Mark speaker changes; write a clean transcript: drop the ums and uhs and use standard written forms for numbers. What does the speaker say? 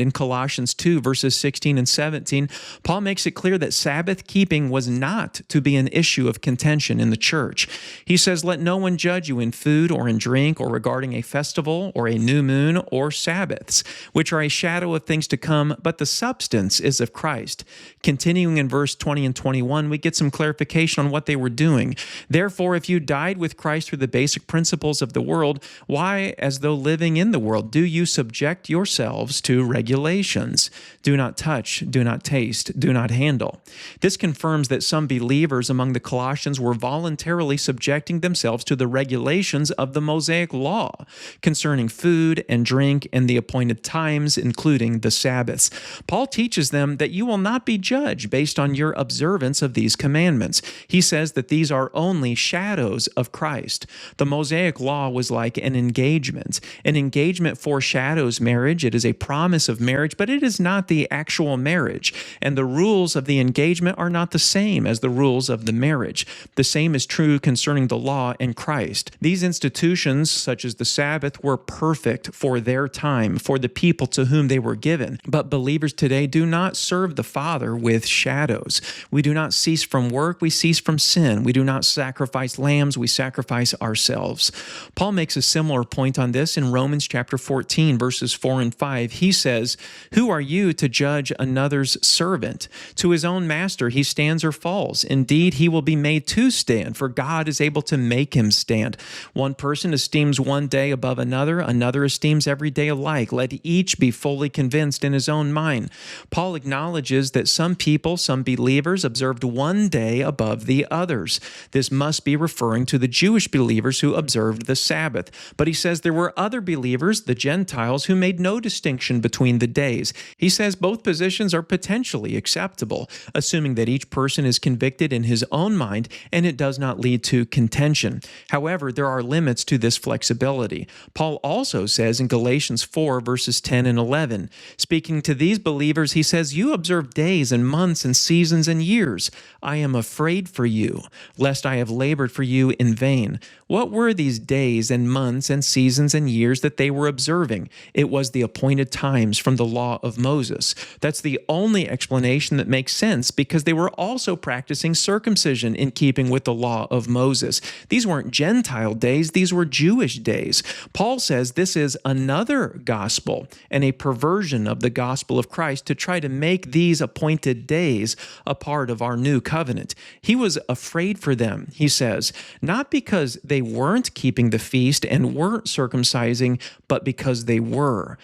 Speaker 1: In Colossians 2, verses 16 and 17, Paul makes it clear that Sabbath-keeping was not to be an issue of contention in the church. He says, "Let no one judge you in food or in drink or regarding a festival or a new moon or Sabbaths, which are a shadow of things to come, but the substance is of Christ." Continuing in verse 20 and 21, we get some clarification on what they were doing. "Therefore, if you died with Christ through the basic principles of the world, why, as though living in the world, do you subject yourselves to regulations? Do not touch, do not taste, do not handle." This confirms that some believers among the Colossians were voluntarily subjecting themselves to the regulations of the Mosaic Law concerning food and drink and the appointed times, including the Sabbaths. Paul teaches them that you will not be judged based on your observance of these commandments. He says that these are only shadows of Christ. The Mosaic Law was like an engagement. An engagement foreshadows marriage. It is a promise of marriage, but it is not the actual marriage. And the rules of the engagement are not the same as the rules of the marriage. The same is true concerning the law and Christ. These institutions, such as the Sabbath, were perfect for their time, for the people to whom they were given. But believers today do not serve the Father with shadows. We do not cease from work, we cease from sin. We do not sacrifice lambs, we sacrifice ourselves. Paul makes a similar point on this in Romans chapter 14, verses 4 and 5. He says, "Who are you to judge another's servant? To his own master he stands or falls. Indeed, he will be made to stand, for God is able to make him stand. One person esteems one day above another, another esteems every day alike. Let each be fully convinced in his own mind." Paul acknowledges that some people, some believers, observed one day above the others. This must be referring to the Jewish believers who observed the Sabbath. But he says there were other believers, the Gentiles, who made no distinction between the days. He says both positions are potentially acceptable, assuming that each person is convicted in his own mind and it does not lead to contention. However, there are limits to this flexibility. Paul also says in Galatians 4, verses 10 and 11, speaking to these believers, he says, "You observe days and months and seasons and years. I am afraid for you, lest I have labored for you in vain." What were these days and months and seasons and years that they were observing? It was the appointed times from the law of Moses. That's the only explanation that makes sense, because they were also practicing circumcision in keeping with the law of Moses. These weren't Gentile days, these were Jewish days. Paul says this is another gospel and a perversion of the gospel of Christ to try to make these appointed days a part of our new covenant. He was afraid for them, he says, not because they weren't keeping the feast and weren't circumcising, but because they were.